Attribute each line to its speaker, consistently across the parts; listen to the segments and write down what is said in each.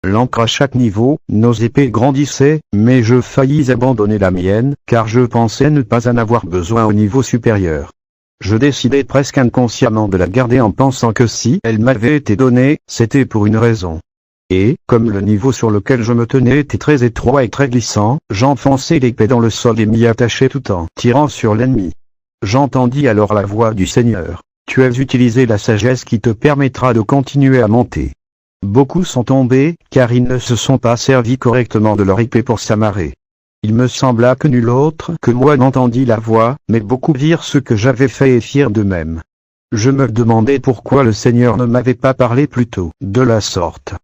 Speaker 1: L'encre à chaque niveau, nos épées grandissaient, mais je faillis abandonner la mienne, car je pensais ne pas en avoir besoin au niveau supérieur. Je décidai presque inconsciemment de la garder en pensant que si elle m'avait été donnée, c'était pour une raison. Et, comme le niveau sur lequel je me tenais était très étroit et très glissant, j'enfonçai l'épée dans le sol et m'y attachai tout en tirant sur l'ennemi. J'entendis alors la voix du Seigneur. Tu as utilisé la sagesse qui te permettra de continuer à monter. Beaucoup sont tombés, car ils ne se sont pas servis correctement de leur épée pour s'amarrer. Il me sembla que nul autre que moi n'entendit la voix, mais beaucoup virent ce que j'avais fait et firent de même. Je me demandais pourquoi le Seigneur ne m'avait pas parlé plus tôt, de la sorte.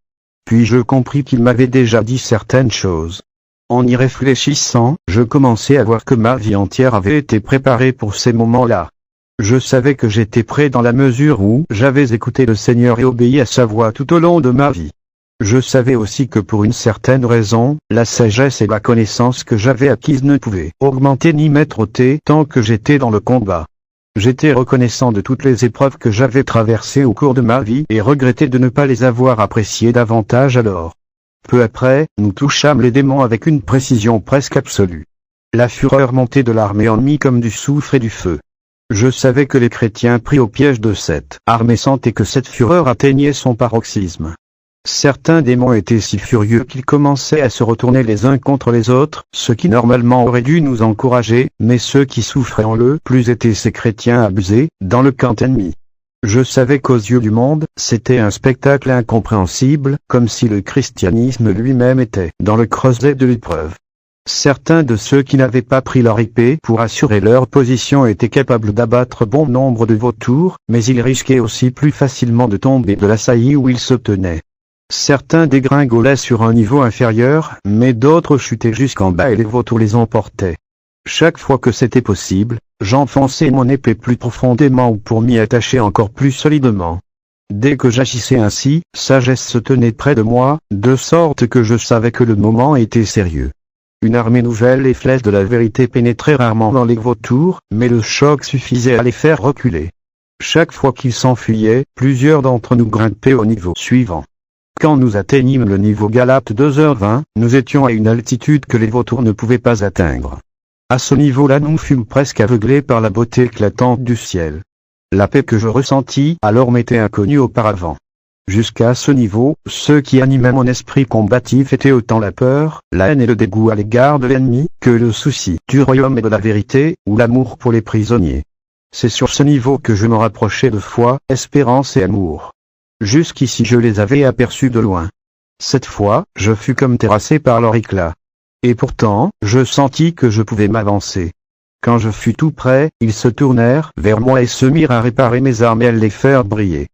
Speaker 1: Puis je compris qu'il m'avait déjà dit certaines choses. En y réfléchissant, je commençai à voir que ma vie entière avait été préparée pour ces moments-là. Je savais que j'étais prêt dans la mesure où j'avais écouté le Seigneur et obéi à sa voix tout au long de ma vie. Je savais aussi que pour une certaine raison, la sagesse et la connaissance que j'avais acquises ne pouvaient augmenter ni m'être ôtées tant que j'étais dans le combat. J'étais reconnaissant de toutes les épreuves que j'avais traversées au cours de ma vie et regrettais de ne pas les avoir appréciées davantage alors. Peu après, nous touchâmes les démons avec une précision presque absolue. La fureur montait de l'armée ennemie comme du soufre et du feu. Je savais que les chrétiens pris au piège de cette armée sentaient que cette fureur atteignait son paroxysme. Certains démons étaient si furieux qu'ils commençaient à se retourner les uns contre les autres, ce qui normalement aurait dû nous encourager, mais ceux qui souffraient en le plus étaient ces chrétiens abusés, dans le camp ennemi. Je savais qu'aux yeux du monde, c'était un spectacle incompréhensible, comme si le christianisme lui-même était dans le creuset de l'épreuve. Certains de ceux qui n'avaient pas pris leur épée pour assurer leur position étaient capables d'abattre bon nombre de vautours, mais ils risquaient aussi plus facilement de tomber de la saillie où ils se tenaient. Certains dégringolaient sur un niveau inférieur, mais d'autres chutaient jusqu'en bas et les vautours les emportaient. Chaque fois que c'était possible, j'enfonçais mon épée plus profondément ou pour m'y attacher encore plus solidement. Dès que j'agissais ainsi, sagesse se tenait près de moi, de sorte que je savais que le moment était sérieux. Une armée nouvelle et flèche de la vérité pénétrait rarement dans les vautours, mais le choc suffisait à les faire reculer. Chaque fois qu'ils s'enfuyaient, plusieurs d'entre nous grimpaient au niveau suivant. Quand nous atteignîmes le niveau Galate 2h20, nous étions à une altitude que les vautours ne pouvaient pas atteindre. À ce niveau-là nous fûmes presque aveuglés par la beauté éclatante du ciel. La paix que je ressentis alors m'était inconnue auparavant. Jusqu'à ce niveau, ce qui animait mon esprit combatif était autant la peur, la haine et le dégoût à l'égard de l'ennemi, que le souci du royaume et de la vérité, ou l'amour pour les prisonniers. C'est sur ce niveau que je me rapprochais de foi, espérance et amour. Jusqu'ici je les avais aperçus de loin. Cette fois, je fus comme terrassé par leur éclat. Et pourtant, je sentis que je pouvais m'avancer. Quand je fus tout près, ils se tournèrent vers moi et se mirent à réparer mes armes et à les faire briller.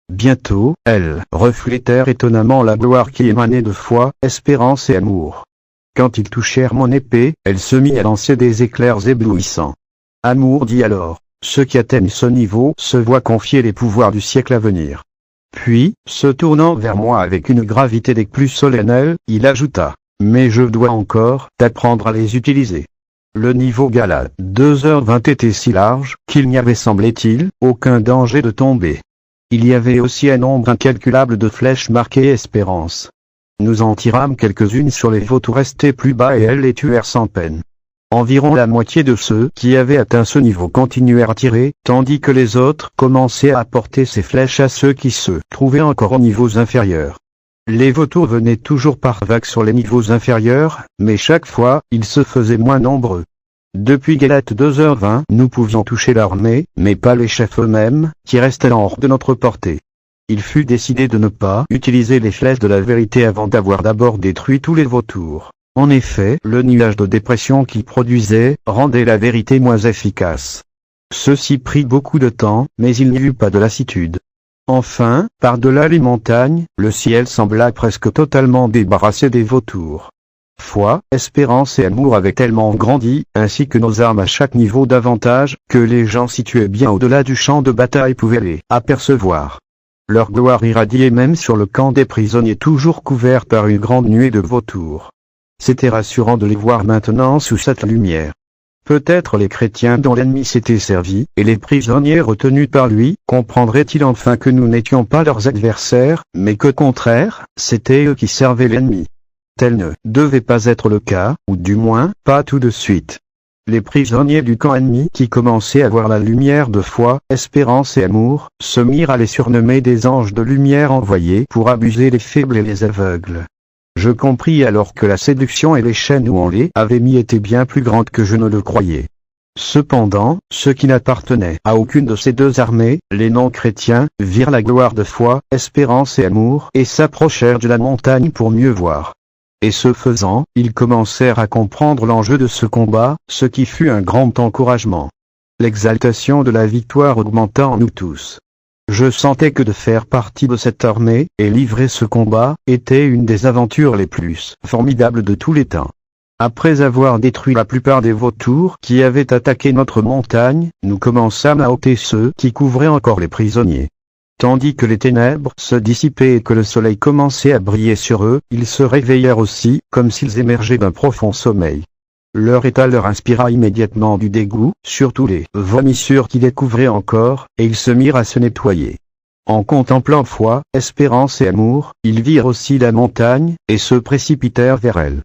Speaker 1: Bientôt, elles reflétèrent étonnamment la gloire qui émanait de foi, espérance et amour. Quand ils touchèrent mon épée, elle se mit à lancer des éclairs éblouissants. Amour dit alors, ceux qui atteignent ce niveau se voient confier les pouvoirs du siècle à venir. Puis, se tournant vers moi avec une gravité des plus solennelles, il ajouta, mais je dois encore t'apprendre à les utiliser. Le niveau Galate 2h20 était si large, qu'il n'y avait semblait-il, aucun danger de tomber. Il y avait aussi un nombre incalculable de flèches marquées espérance. Nous en tirâmes quelques-unes sur les vautours restés plus bas et elles les tuèrent sans peine. Environ la moitié de ceux qui avaient atteint ce niveau continuèrent à tirer, tandis que les autres commençaient à apporter ces flèches à ceux qui se trouvaient encore aux niveaux inférieurs. Les vautours venaient toujours par vagues sur les niveaux inférieurs, mais chaque fois, ils se faisaient moins nombreux. Depuis Galate 2h20, nous pouvions toucher l'armée, mais pas les chefs eux-mêmes, qui restaient hors de notre portée. Il fut décidé de ne pas utiliser les flèches de la vérité avant d'avoir d'abord détruit tous les vautours. En effet, le nuage de dépression qu'ils produisaient rendait la vérité moins efficace. Ceci prit beaucoup de temps, mais il n'y eut pas de lassitude. Enfin, par-delà les montagnes, le ciel sembla presque totalement débarrassé des vautours. Foi, espérance et amour avaient tellement grandi, ainsi que nos armes à chaque niveau davantage, que les gens situés bien au-delà du champ de bataille pouvaient les apercevoir. Leur gloire irradiait même sur le camp des prisonniers toujours couvert par une grande nuée de vautours. C'était rassurant de les voir maintenant sous cette lumière. Peut-être les chrétiens dont l'ennemi s'était servi, et les prisonniers retenus par lui, comprendraient-ils enfin que nous n'étions pas leurs adversaires, mais qu'au contraire, c'étaient eux qui servaient l'ennemi. Tel ne devait pas être le cas, ou du moins, pas tout de suite. Les prisonniers du camp ennemi qui commençaient à voir la lumière de foi, espérance et amour, se mirent à les surnommer des anges de lumière envoyés pour abuser les faibles et les aveugles. Je compris alors que la séduction et les chaînes où on les avait mis étaient bien plus grandes que je ne le croyais. Cependant, ceux qui n'appartenaient à aucune de ces deux armées, les non-chrétiens, virent la gloire de foi, espérance et amour, et s'approchèrent de la montagne pour mieux voir. Et ce faisant, ils commencèrent à comprendre l'enjeu de ce combat, ce qui fut un grand encouragement. L'exaltation de la victoire augmenta en nous tous. Je sentais que de faire partie de cette armée, et livrer ce combat, était une des aventures les plus formidables de tous les temps. Après avoir détruit la plupart des vautours qui avaient attaqué notre montagne, nous commençâmes à ôter ceux qui couvraient encore les prisonniers. Tandis que les ténèbres se dissipaient et que le soleil commençait à briller sur eux, ils se réveillèrent aussi, comme s'ils émergeaient d'un profond sommeil. Leur état leur inspira immédiatement du dégoût, surtout les vomissures qui les couvraient encore, et ils se mirent à se nettoyer. En contemplant foi, espérance et amour, ils virent aussi la montagne, et se précipitèrent vers elle.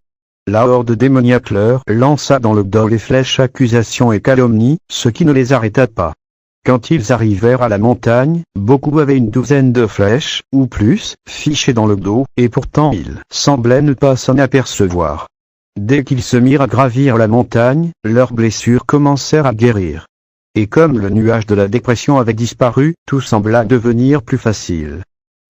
Speaker 1: La horde démoniaque leur lança dans le dos les flèches accusations et calomnies, ce qui ne les arrêta pas. Quand ils arrivèrent à la montagne, beaucoup avaient une douzaine de flèches, ou plus, fichées dans le dos, et pourtant ils semblaient ne pas s'en apercevoir. Dès qu'ils se mirent à gravir la montagne, leurs blessures commencèrent à guérir. Et comme le nuage de la dépression avait disparu, tout sembla devenir plus facile.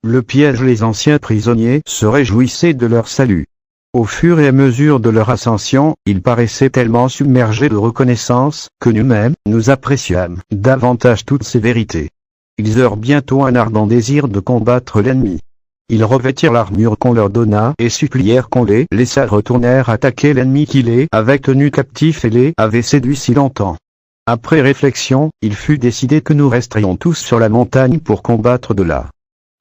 Speaker 1: Le piège les anciens prisonniers se réjouissaient de leur salut. Au fur et à mesure de leur ascension, ils paraissaient tellement submergés de reconnaissance, que nous-mêmes, nous appréciâmes davantage toutes ces vérités. Ils eurent bientôt un ardent désir de combattre l'ennemi. Ils revêtirent l'armure qu'on leur donna et supplièrent qu'on les laissât retourner attaquer l'ennemi qui les avait tenus captifs et les avait séduits si longtemps. Après réflexion, il fut décidé que nous resterions tous sur la montagne pour combattre de là.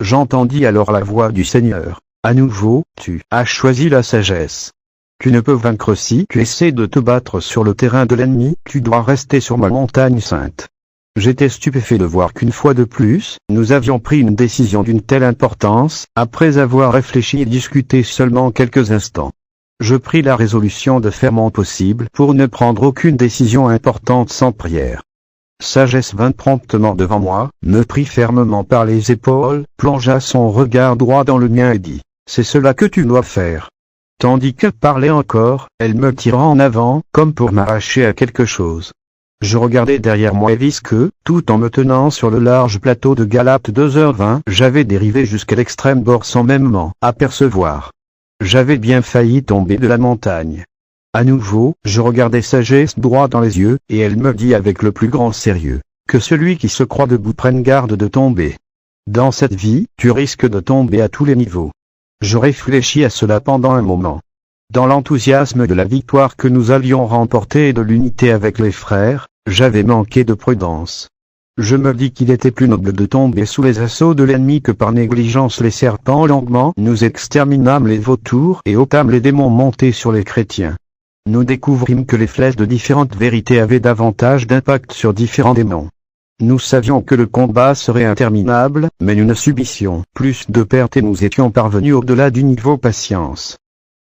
Speaker 1: J'entendis alors la voix du Seigneur. À nouveau, tu as choisi la sagesse. Tu ne peux vaincre si tu essaies de te battre sur le terrain de l'ennemi, tu dois rester sur ma montagne sainte. J'étais stupéfait de voir qu'une fois de plus, nous avions pris une décision d'une telle importance, après avoir réfléchi et discuté seulement quelques instants. Je pris la résolution de faire mon possible pour ne prendre aucune décision importante sans prière. Sagesse vint promptement devant moi, me prit fermement par les épaules, plongea son regard droit dans le mien et dit « C'est cela que tu dois faire ». Tandis qu'elle parlait encore, elle me tira en avant, comme pour m'arracher à quelque chose. Je regardais derrière moi et vis que, tout en me tenant sur le large plateau de Galate 2h20, j'avais dérivé jusqu'à l'extrême bord sans même m'en apercevoir. J'avais bien failli tomber de la montagne. À nouveau, je regardais Sagesse droit dans les yeux, et elle me dit avec le plus grand sérieux, que celui qui se croit debout prenne garde de tomber. Dans cette vie, tu risques de tomber à tous les niveaux. Je réfléchis à cela pendant un moment. Dans l'enthousiasme de la victoire que nous allions remporter et de l'unité avec les frères, j'avais manqué de prudence. Je me dis qu'il était plus noble de tomber sous les assauts de l'ennemi que par négligence les serpents longuement nous exterminâmes les vautours et ôtâmes les démons montés sur les chrétiens. Nous découvrîmes que les flèches de différentes vérités avaient davantage d'impact sur différents démons. Nous savions que le combat serait interminable, mais nous ne subissions plus de pertes et nous étions parvenus au-delà du niveau patience.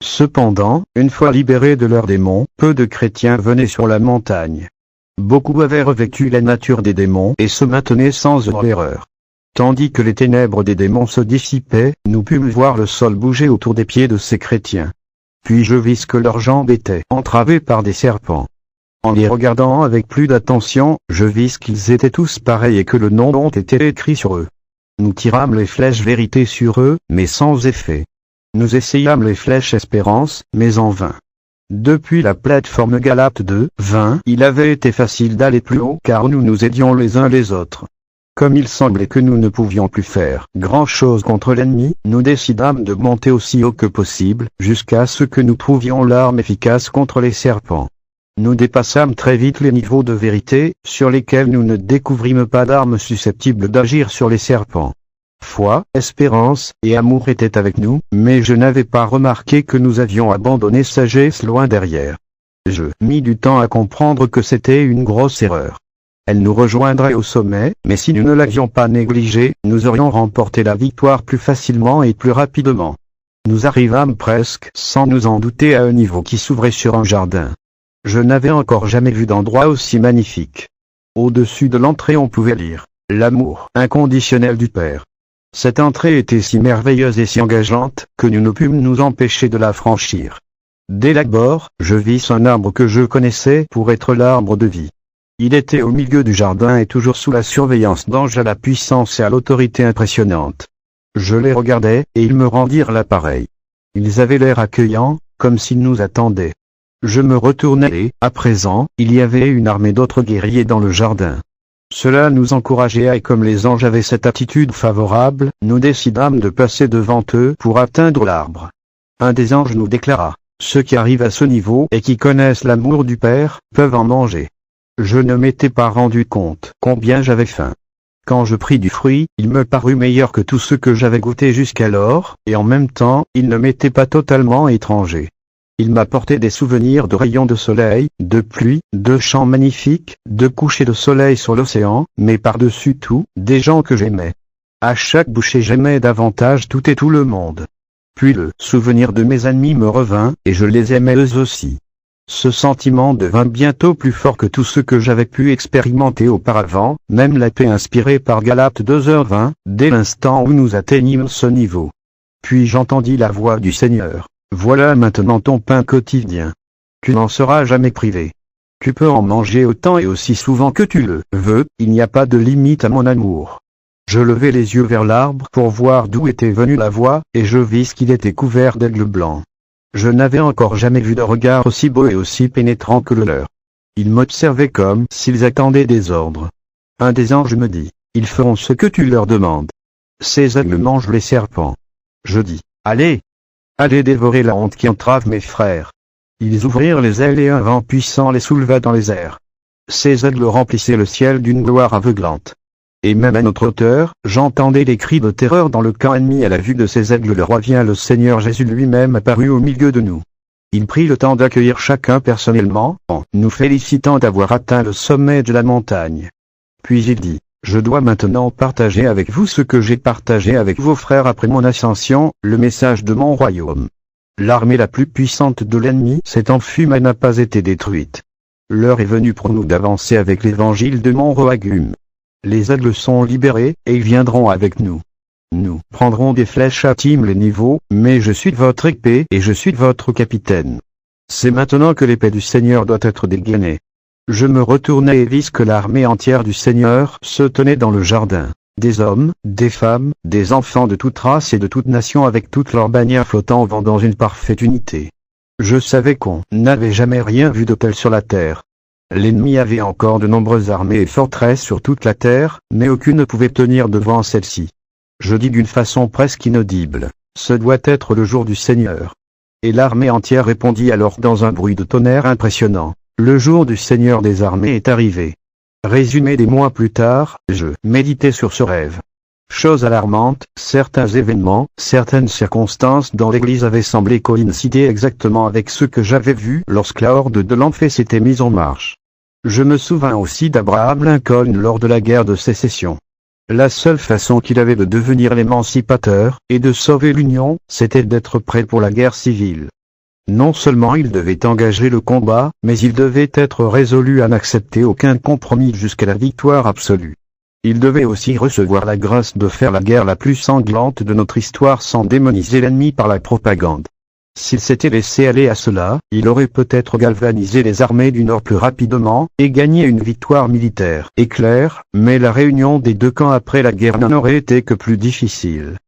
Speaker 1: Cependant, une fois libérés de leurs démons, peu de chrétiens venaient sur la montagne. Beaucoup avaient revêtu la nature des démons et se maintenaient sans erreur. Tandis que les ténèbres des démons se dissipaient, nous pûmes voir le sol bouger autour des pieds de ces chrétiens. Puis je vis que leurs jambes étaient entravées par des serpents. En les regardant avec plus d'attention, je vis qu'ils étaient tous pareils et que le nom dont était écrit sur eux. Nous tirâmes les flèches vérité sur eux, mais sans effet. Nous essayâmes les flèches espérance, mais en vain. Depuis la plateforme Galate 2:20, il avait été facile d'aller plus haut car nous nous aidions les uns les autres. Comme il semblait que nous ne pouvions plus faire grand-chose contre l'ennemi, nous décidâmes de monter aussi haut que possible, jusqu'à ce que nous trouvions l'arme efficace contre les serpents. Nous dépassâmes très vite les niveaux de vérité, sur lesquels nous ne découvrîmes pas d'armes susceptibles d'agir sur les serpents. Foi, espérance et amour étaient avec nous, mais je n'avais pas remarqué que nous avions abandonné Sagesse loin derrière. Je mis du temps à comprendre que c'était une grosse erreur. Elle nous rejoindrait au sommet, mais si nous ne l'avions pas négligée, nous aurions remporté la victoire plus facilement et plus rapidement. Nous arrivâmes presque, sans nous en douter, à un niveau qui s'ouvrait sur un jardin. Je n'avais encore jamais vu d'endroit aussi magnifique. Au-dessus de l'entrée on pouvait lire « L'amour inconditionnel du Père ». Cette entrée était si merveilleuse et si engageante, que nous ne pûmes nous empêcher de la franchir. Dès l'abord, je vis un arbre que je connaissais pour être l'arbre de vie. Il était au milieu du jardin et toujours sous la surveillance d'anges à la puissance et à l'autorité impressionnante. Je les regardais, et ils me rendirent l'appareil. Ils avaient l'air accueillants, comme s'ils nous attendaient. Je me retournai et, à présent, il y avait une armée d'autres guerriers dans le jardin. Cela nous encourageait et comme les anges avaient cette attitude favorable, nous décidâmes de passer devant eux pour atteindre l'arbre. Un des anges nous déclara, « Ceux qui arrivent à ce niveau et qui connaissent l'amour du Père, peuvent en manger. » Je ne m'étais pas rendu compte combien j'avais faim. Quand je pris du fruit, il me parut meilleur que tout ce que j'avais goûté jusqu'alors, et en même temps, il ne m'était pas totalement étranger. Il m'apportait des souvenirs de rayons de soleil, de pluie, de champs magnifiques, de couchers de soleil sur l'océan, mais par-dessus tout, des gens que j'aimais. À chaque bouchée j'aimais davantage tout et tout le monde. Puis le souvenir de mes ennemis me revint, et je les aimais eux aussi. Ce sentiment devint bientôt plus fort que tout ce que j'avais pu expérimenter auparavant, même la paix inspirée par Galates 2h20, dès l'instant où nous atteignîmes ce niveau. Puis j'entendis la voix du Seigneur. Voilà maintenant ton pain quotidien. Tu n'en seras jamais privé. Tu peux en manger autant et aussi souvent que tu le veux, il n'y a pas de limite à mon amour. Je levai les yeux vers l'arbre pour voir d'où était venue la voix, et je vis qu'il était couvert d'aigles blancs. Je n'avais encore jamais vu de regard aussi beau et aussi pénétrant que le leur. Ils m'observaient comme s'ils attendaient des ordres. Un des anges me dit, « Ils feront ce que tu leur demandes. Ces aigles mangent les serpents. » Je dis, « Allez! Allez dévorer la honte qui entrave mes frères. » Ils ouvrirent les ailes et un vent puissant les souleva dans les airs. Ces aigles remplissaient le ciel d'une gloire aveuglante. Et même à notre hauteur, j'entendais les cris de terreur dans le camp ennemi à la vue de ces aigles. Le roi vient, le Seigneur Jésus lui-même apparut au milieu de nous. Il prit le temps d'accueillir chacun personnellement, en nous félicitant d'avoir atteint le sommet de la montagne. Puis il dit, « Je dois maintenant partager avec vous ce que j'ai partagé avec vos frères après mon ascension, le message de mon royaume. L'armée la plus puissante de l'ennemi s'est enfuie mais n'a pas été détruite. L'heure est venue pour nous d'avancer avec l'évangile de mon Roagum. Les aigles sont libérés, et ils viendront avec nous. Nous prendrons des flèches à Tim les niveaux, mais je suis votre épée et je suis votre capitaine. C'est maintenant que l'épée du Seigneur doit être dégainée. » Je me retournai et vis que l'armée entière du Seigneur se tenait dans le jardin. Des hommes, des femmes, des enfants de toute race et de toute nation avec toutes leurs bannières flottant au vent dans une parfaite unité. Je savais qu'on n'avait jamais rien vu de tel sur la terre. L'ennemi avait encore de nombreuses armées et forteresses sur toute la terre, mais aucune ne pouvait tenir devant celle-ci. Je dis d'une façon presque inaudible, « Ce doit être le jour du Seigneur. » Et l'armée entière répondit alors dans un bruit de tonnerre impressionnant, « Le jour du Seigneur des armées est arrivé. » Résumé des mois plus tard, je méditais sur ce rêve. Chose alarmante, certains événements, certaines circonstances dans l'Église avaient semblé coïncider exactement avec ce que j'avais vu lorsque la horde de l'Enfer s'était mise en marche. Je me souvins aussi d'Abraham Lincoln lors de la guerre de sécession. La seule façon qu'il avait de devenir l'émancipateur et de sauver l'Union, c'était d'être prêt pour la guerre civile. Non seulement il devait engager le combat, mais il devait être résolu à n'accepter aucun compromis jusqu'à la victoire absolue. Il devait aussi recevoir la grâce de faire la guerre la plus sanglante de notre histoire sans démoniser l'ennemi par la propagande. S'il s'était laissé aller à cela, il aurait peut-être galvanisé les armées du Nord plus rapidement, et gagné une victoire militaire éclair, mais la réunion des deux camps après la guerre n'en aurait été que plus difficile.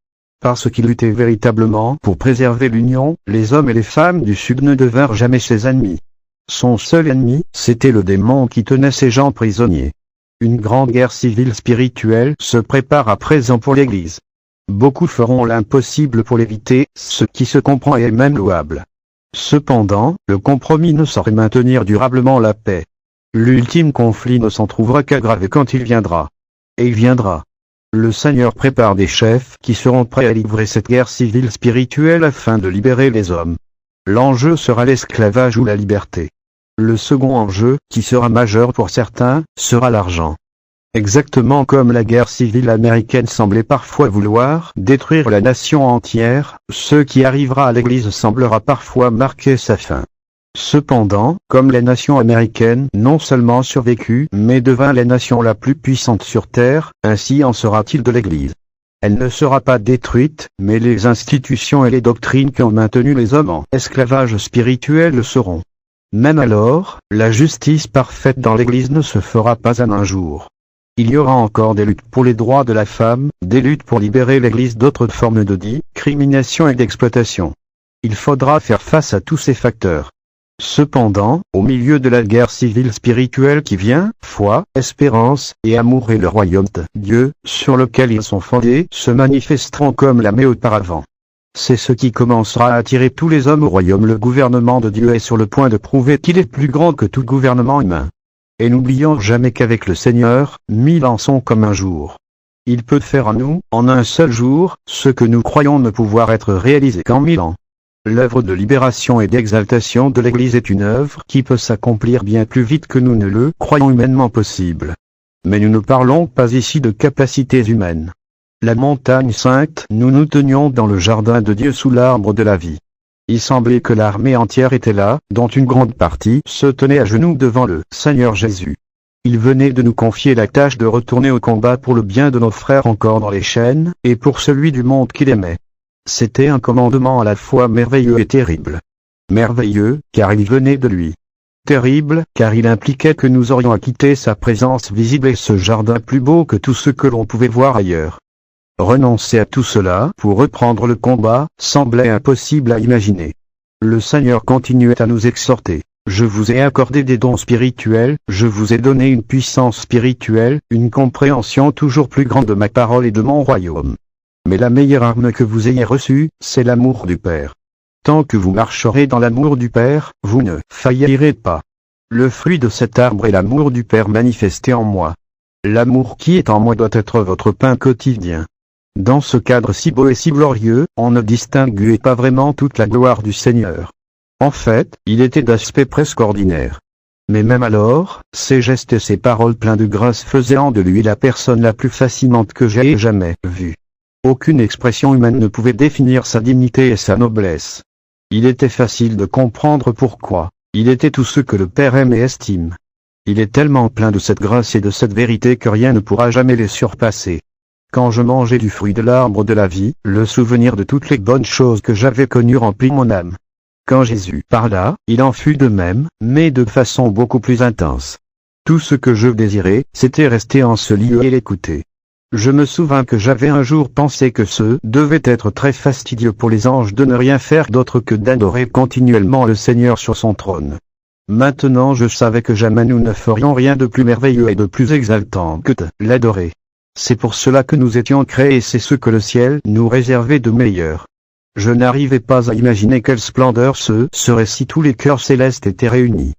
Speaker 1: Parce qu'il luttait véritablement pour préserver l'Union, les hommes et les femmes du Sud ne devinrent jamais ses ennemis. Son seul ennemi, c'était le démon qui tenait ces gens prisonniers. Une grande guerre civile spirituelle se prépare à présent pour l'Église. Beaucoup feront l'impossible pour l'éviter, ce qui se comprend et est même louable. Cependant, le compromis ne saurait maintenir durablement la paix. L'ultime conflit ne s'en trouvera qu'aggravé quand il viendra. Et il viendra. Le Seigneur prépare des chefs qui seront prêts à livrer cette guerre civile spirituelle afin de libérer les hommes. L'enjeu sera l'esclavage ou la liberté. Le second enjeu, qui sera majeur pour certains, sera l'argent. Exactement comme la guerre civile américaine semblait parfois vouloir détruire la nation entière, ce qui arrivera à l'Église semblera parfois marquer sa fin. Cependant, comme la nation américaine non seulement survécut, mais devint la nation la plus puissante sur Terre, ainsi en sera-t-il de l'Église. Elle ne sera pas détruite, mais les institutions et les doctrines qui ont maintenu les hommes en esclavage spirituel le seront. Même alors, la justice parfaite dans l'Église ne se fera pas en un jour. Il y aura encore des luttes pour les droits de la femme, des luttes pour libérer l'Église d'autres formes de discrimination et d'exploitation. Il faudra faire face à tous ces facteurs. Cependant, au milieu de la guerre civile spirituelle qui vient, foi, espérance et amour et le royaume de Dieu, sur lequel ils sont fondés, se manifesteront comme jamais auparavant. C'est ce qui commencera à attirer tous les hommes au royaume. Le gouvernement de Dieu est sur le point de prouver qu'il est plus grand que tout gouvernement humain. Et n'oublions jamais qu'avec le Seigneur, 1000 ans sont comme un jour. Il peut faire en nous, en un seul jour, ce que nous croyons ne pouvoir être réalisé qu'en 1000 ans. L'œuvre de libération et d'exaltation de l'Église est une œuvre qui peut s'accomplir bien plus vite que nous ne le croyons humainement possible. Mais nous ne parlons pas ici de capacités humaines. La montagne sainte, nous nous tenions dans le jardin de Dieu sous l'arbre de la vie. Il semblait que l'armée entière était là, dont une grande partie se tenait à genoux devant le Seigneur Jésus. Il venait de nous confier la tâche de retourner au combat pour le bien de nos frères encore dans les chaînes, et pour celui du monde qu'il aimait. C'était un commandement à la fois merveilleux et terrible. Merveilleux, car il venait de lui. Terrible, car il impliquait que nous aurions à quitter sa présence visible et ce jardin plus beau que tout ce que l'on pouvait voir ailleurs. Renoncer à tout cela pour reprendre le combat semblait impossible à imaginer. Le Seigneur continuait à nous exhorter. Je vous ai accordé des dons spirituels, je vous ai donné une puissance spirituelle, une compréhension toujours plus grande de ma parole et de mon royaume. Mais la meilleure arme que vous ayez reçue, c'est l'amour du Père. Tant que vous marcherez dans l'amour du Père, vous ne faillirez pas. Le fruit de cet arbre est l'amour du Père manifesté en moi. L'amour qui est en moi doit être votre pain quotidien. Dans ce cadre si beau et si glorieux, on ne distinguait pas vraiment toute la gloire du Seigneur. En fait, il était d'aspect presque ordinaire. Mais même alors, ses gestes et ses paroles pleins de grâce faisaient de lui la personne la plus fascinante que j'ai jamais vue. Aucune expression humaine ne pouvait définir sa dignité et sa noblesse. Il était facile de comprendre pourquoi. Il était tout ce que le Père aime et estime. Il est tellement plein de cette grâce et de cette vérité que rien ne pourra jamais les surpasser. Quand je mangeais du fruit de l'arbre de la vie, le souvenir de toutes les bonnes choses que j'avais connues remplit mon âme. Quand Jésus parla, il en fut de même, mais de façon beaucoup plus intense. Tout ce que je désirais, c'était rester en ce lieu et l'écouter. Je me souvins que j'avais un jour pensé que ce devait être très fastidieux pour les anges de ne rien faire d'autre que d'adorer continuellement le Seigneur sur son trône. Maintenant je savais que jamais nous ne ferions rien de plus merveilleux et de plus exaltant que de l'adorer. C'est pour cela que nous étions créés et c'est ce que le ciel nous réservait de meilleur. Je n'arrivais pas à imaginer quelle splendeur ce serait si tous les cœurs célestes étaient réunis.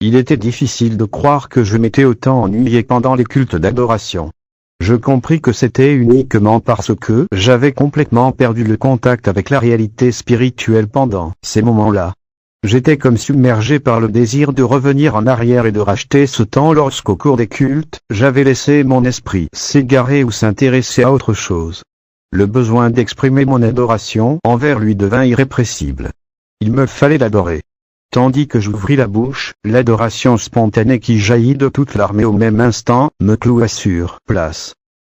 Speaker 1: Il était difficile de croire que je m'étais autant ennuyé pendant les cultes d'adoration. Je compris que c'était uniquement parce que j'avais complètement perdu le contact avec la réalité spirituelle pendant ces moments-là. J'étais comme submergé par le désir de revenir en arrière et de racheter ce temps lorsqu'au cours des cultes, j'avais laissé mon esprit s'égarer ou s'intéresser à autre chose. Le besoin d'exprimer mon adoration envers lui devint irrépressible. Il me fallait l'adorer. Tandis que j'ouvris la bouche, l'adoration spontanée qui jaillit de toute l'armée au même instant, me cloua sur place.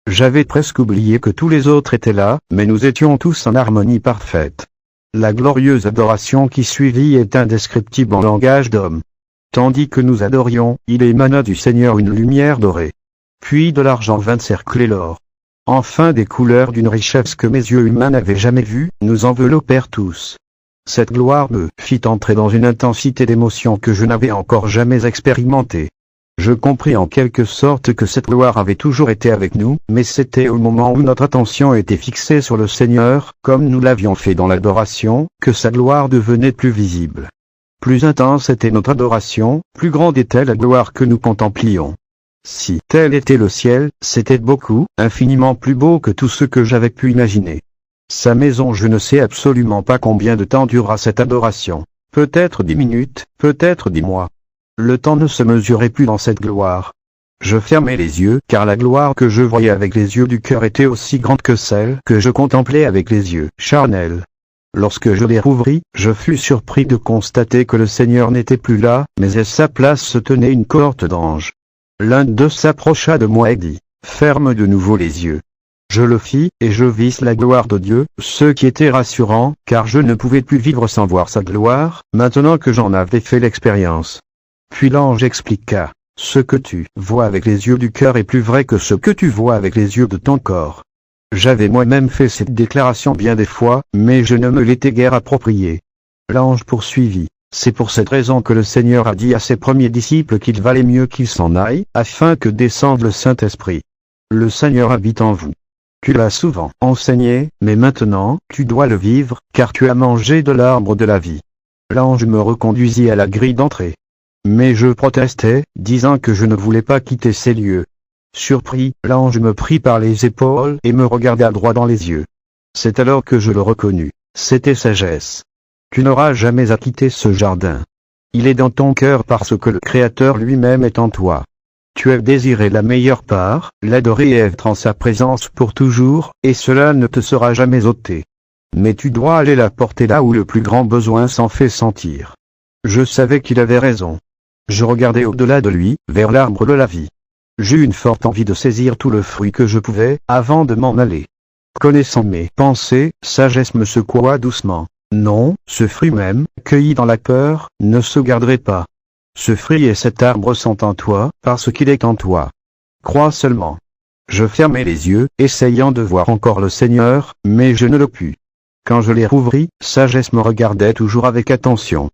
Speaker 1: J'avais presque oublié que tous les autres étaient là, mais nous étions tous en harmonie parfaite. La glorieuse adoration qui suivit est indescriptible en langage d'homme. Tandis que nous adorions, il émana du Seigneur une lumière dorée. Puis de l'argent vint cercler l'or. Enfin des couleurs d'une richesse que mes yeux humains n'avaient jamais vue, nous enveloppèrent tous. Cette gloire me fit entrer dans une intensité d'émotion que je n'avais encore jamais expérimentée. Je compris en quelque sorte que cette gloire avait toujours été avec nous, mais c'était au moment où notre attention était fixée sur le Seigneur, comme nous l'avions fait dans l'adoration, que sa gloire devenait plus visible. Plus intense était notre adoration, plus grande était la gloire que nous contemplions. Si tel était le ciel, c'était beaucoup, infiniment plus beau que tout ce que j'avais pu imaginer. Sa maison, je ne sais absolument pas combien de temps dura cette adoration. Peut-être 10 minutes, peut-être 10 mois. Le temps ne se mesurait plus dans cette gloire. Je fermai les yeux, car la gloire que je voyais avec les yeux du cœur était aussi grande que celle que je contemplais avec les yeux charnels. Lorsque je les rouvris, je fus surpris de constater que le Seigneur n'était plus là, mais à sa place se tenait une cohorte d'anges. L'un d'eux s'approcha de moi et dit, « Ferme de nouveau les yeux. » Je le fis, et je vis la gloire de Dieu, ce qui était rassurant, car je ne pouvais plus vivre sans voir sa gloire, maintenant que j'en avais fait l'expérience. Puis l'ange expliqua, « Ce que tu vois avec les yeux du cœur est plus vrai que ce que tu vois avec les yeux de ton corps. » J'avais moi-même fait cette déclaration bien des fois, mais je ne me l'étais guère appropriée. L'ange poursuivit, « C'est pour cette raison que le Seigneur a dit à ses premiers disciples qu'il valait mieux qu'ils s'en aillent, afin que descende le Saint-Esprit. Le Seigneur habite en vous. Tu l'as souvent enseigné, mais maintenant, tu dois le vivre, car tu as mangé de l'arbre de la vie. » L'ange me reconduisit à la grille d'entrée. Mais je protestai, disant que je ne voulais pas quitter ces lieux. Surpris, l'ange me prit par les épaules et me regarda droit dans les yeux. C'est alors que je le reconnus. C'était Sagesse. Tu n'auras jamais à quitter ce jardin. Il est dans ton cœur parce que le Créateur lui-même est en toi. Tu as désiré la meilleure part, l'adorer et être en sa présence pour toujours, et cela ne te sera jamais ôté. Mais tu dois aller la porter là où le plus grand besoin s'en fait sentir. Je savais qu'il avait raison. Je regardais au-delà de lui, vers l'arbre de la vie. J'eus une forte envie de saisir tout le fruit que je pouvais, avant de m'en aller. Connaissant mes pensées, Sagesse me secoua doucement. Non, ce fruit même, cueilli dans la peur, ne se garderait pas. Ce fruit et cet arbre sont en toi, parce qu'il est en toi. Crois seulement. Je fermai les yeux, essayant de voir encore le Seigneur, mais je ne le pus. Quand je les rouvris, Sagesse me regardait toujours avec attention.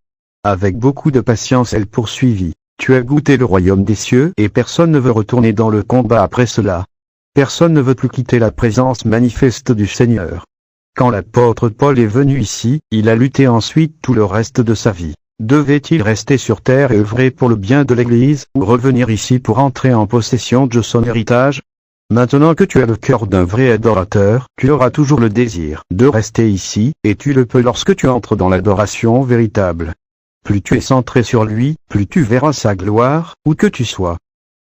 Speaker 1: Avec beaucoup de patience elle poursuivit. Tu as goûté le royaume des cieux et personne ne veut retourner dans le combat après cela. Personne ne veut plus quitter la présence manifeste du Seigneur. Quand l'apôtre Paul est venu ici, il a lutté ensuite tout le reste de sa vie. Devait-il rester sur terre et œuvrer pour le bien de l'Église, ou revenir ici pour entrer en possession de son héritage? Maintenant que tu as le cœur d'un vrai adorateur, tu auras toujours le désir de rester ici, et tu le peux lorsque tu entres dans l'adoration véritable. Plus tu es centré sur lui, plus tu verras sa gloire, où que tu sois.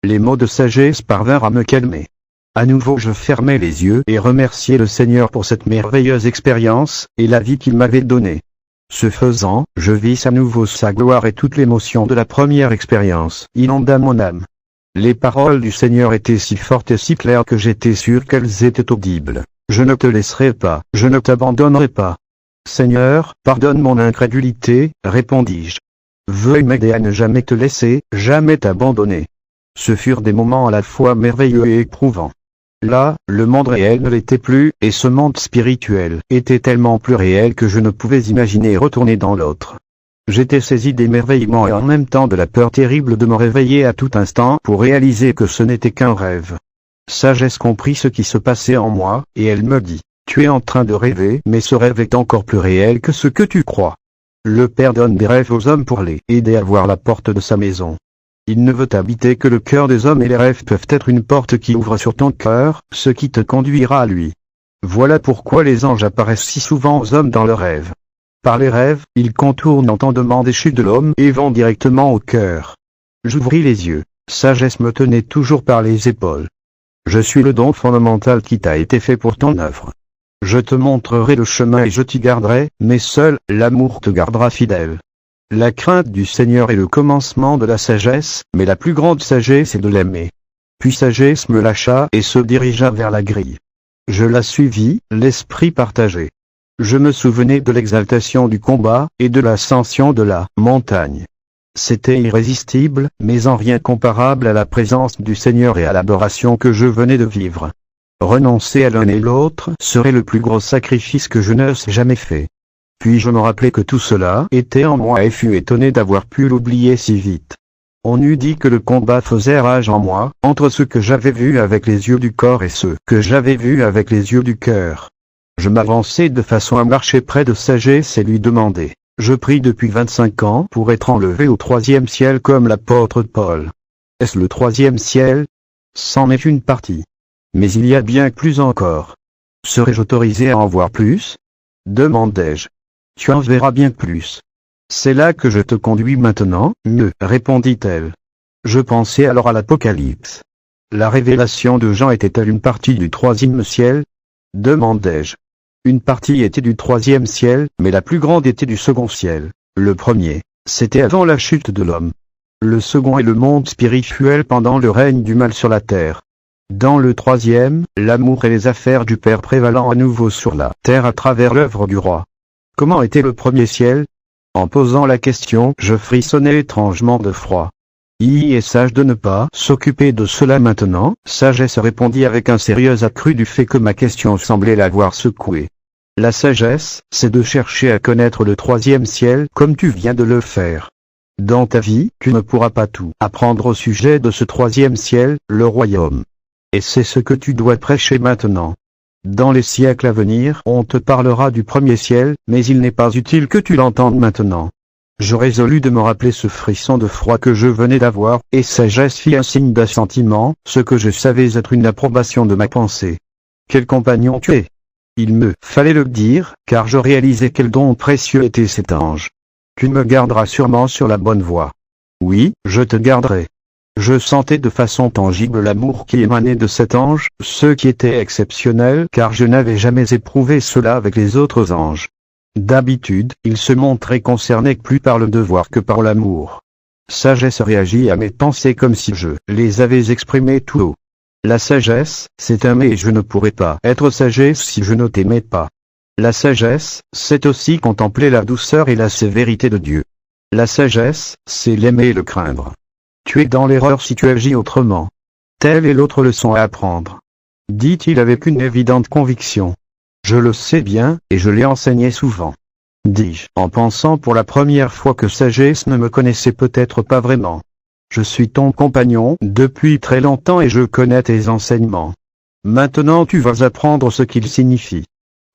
Speaker 1: Les mots de Sagesse parvinrent à me calmer. À nouveau je fermai les yeux et remerciai le Seigneur pour cette merveilleuse expérience, et la vie qu'il m'avait donnée. Ce faisant, je vis à nouveau sa gloire et toute l'émotion de la première expérience inonda mon âme. Les paroles du Seigneur étaient si fortes et si claires que j'étais sûr qu'elles étaient audibles. Je ne te laisserai pas, je ne t'abandonnerai pas. Seigneur, pardonne mon incrédulité, répondis-je. Veuille m'aider à ne jamais te laisser, jamais t'abandonner. Ce furent des moments à la fois merveilleux et éprouvants. Là, le monde réel ne l'était plus, et ce monde spirituel était tellement plus réel que je ne pouvais imaginer retourner dans l'autre. J'étais saisi d'émerveillement et en même temps de la peur terrible de me réveiller à tout instant pour réaliser que ce n'était qu'un rêve. Sagesse comprit ce qui se passait en moi, et elle me dit, « Tu es en train de rêver, mais ce rêve est encore plus réel que ce que tu crois. Le Père donne des rêves aux hommes pour les aider à voir la porte de sa maison. Il ne veut habiter que le cœur des hommes et les rêves peuvent être une porte qui ouvre sur ton cœur, ce qui te conduira à lui. Voilà pourquoi les anges apparaissent si souvent aux hommes dans leurs rêves. Par les rêves, ils contournent l'entendement déchu de l'homme et vont directement au cœur. » J'ouvris les yeux. Sagesse me tenait toujours par les épaules. « Je suis le don fondamental qui t'a été fait pour ton œuvre. Je te montrerai le chemin et je t'y garderai, mais seul l'amour te gardera fidèle. La crainte du Seigneur est le commencement de la sagesse, mais la plus grande sagesse est de l'aimer. » Puis Sagesse me lâcha et se dirigea vers la grille. Je la suivis, l'esprit partagé. Je me souvenais de l'exaltation du combat, et de l'ascension de la montagne. C'était irrésistible, mais en rien comparable à la présence du Seigneur et à l'adoration que je venais de vivre. Renoncer à l'un et l'autre serait le plus gros sacrifice que je n'eusse jamais fait. Puis je me rappelai que tout cela était en moi et fus étonné d'avoir pu l'oublier si vite. On eût dit que le combat faisait rage en moi, entre ce que j'avais vu avec les yeux du corps et ce que j'avais vu avec les yeux du cœur. Je m'avançai de façon à marcher près de Sagesse et lui demandai. Je prie depuis 25 ans pour être enlevé au 3e ciel comme l'apôtre Paul. Est-ce le 3e ciel? C'en est une partie. Mais il y a bien plus encore. Serais-je autorisé à en voir plus? Demandai-je. Tu en verras bien plus. C'est là que je te conduis maintenant, me répondit-elle. Je pensais alors à l'Apocalypse. La révélation de Jean était-elle une partie du troisième ciel? Demandai-je. Une partie était du troisième ciel, mais la plus grande était du second ciel. Le premier, c'était avant la chute de l'homme. Le second est le monde spirituel pendant le règne du mal sur la terre. Dans le troisième, l'amour et les affaires du Père prévalant à nouveau sur la terre à travers l'œuvre du roi. Comment était le premier ciel? En posant la question, je frissonnais étrangement de froid. Est sage de ne pas s'occuper de cela maintenant, sagesse répondit avec un sérieux accru du fait que ma question semblait l'avoir secoué. La sagesse, c'est de chercher à connaître le troisième ciel comme tu viens de le faire. Dans ta vie, tu ne pourras pas tout apprendre au sujet de ce troisième ciel, le royaume. Et c'est ce que tu dois prêcher maintenant. Dans les siècles à venir, on te parlera du premier ciel, mais il n'est pas utile que tu l'entendes maintenant. Je résolus de me rappeler ce frisson de froid que je venais d'avoir, et sagesse fit un signe d'assentiment, ce que je savais être une approbation de ma pensée. Quel compagnon tu es! Il me fallait le dire, car je réalisais quel don précieux était cet ange. Tu me garderas sûrement sur la bonne voie. Oui, je te garderai. Je sentais de façon tangible l'amour qui émanait de cet ange, ce qui était exceptionnel car je n'avais jamais éprouvé cela avec les autres anges. D'habitude, ils se montraient concernés plus par le devoir que par l'amour. Sagesse réagit à mes pensées comme si je les avais exprimées tout haut. La sagesse, c'est aimer et je ne pourrais pas être sagesse si je ne t'aimais pas. La sagesse, c'est aussi contempler la douceur et la sévérité de Dieu. La sagesse, c'est l'aimer et le craindre. Tu es dans l'erreur si tu agis autrement. Telle est l'autre leçon à apprendre. Dit-il avec une évidente conviction. Je le sais bien, et je l'ai enseigné souvent. Dis-je, en pensant pour la première fois que sagesse ne me connaissait peut-être pas vraiment. Je suis ton compagnon depuis très longtemps et je connais tes enseignements. Maintenant tu vas apprendre ce qu'ils signifient.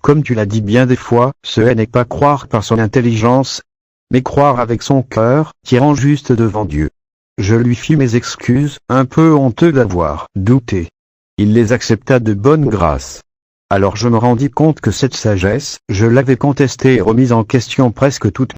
Speaker 1: Comme tu l'as dit bien des fois, ce n'est pas croire par son intelligence, mais croire avec son cœur, qui rend juste devant Dieu. Je lui fis mes excuses, un peu honteux d'avoir douté. Il les accepta de bonne grâce. Alors je me rendis compte que cette sagesse, je l'avais contestée et remise en question presque toute